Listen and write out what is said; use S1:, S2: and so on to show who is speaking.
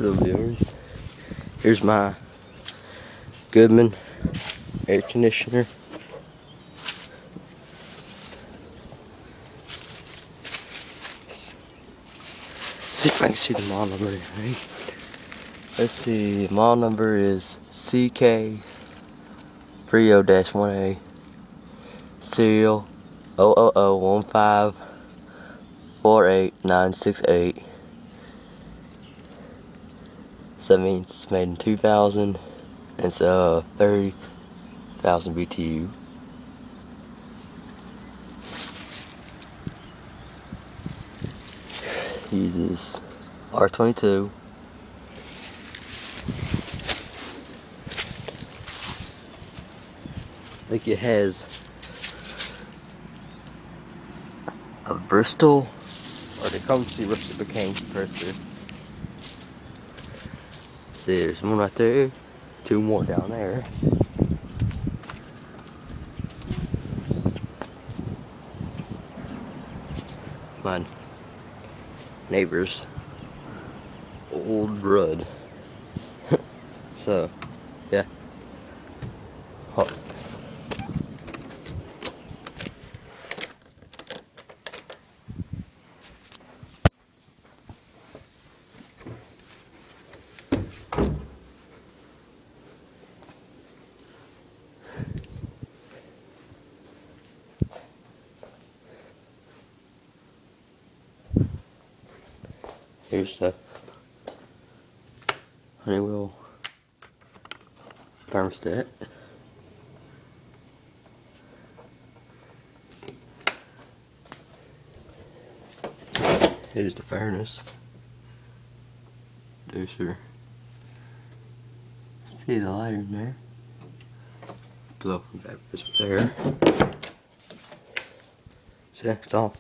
S1: Hello viewers, here's my Goodman air conditioner. See if I can see the model number, right? Let's see, the model number is CK30-1A, serial 000154898. So that means it's made in 2000, and it's 30,000 BTU. Uses R22. I think it has a Bristol, or the Comfy reciprocating compressor. See, there's one right there, two more down there. My neighbor's old rud. So, yeah. Oh. Here's the Honeywell thermostat. Here's the furnace. There's your, see the lighter in there. Blow from that there. See, it's all.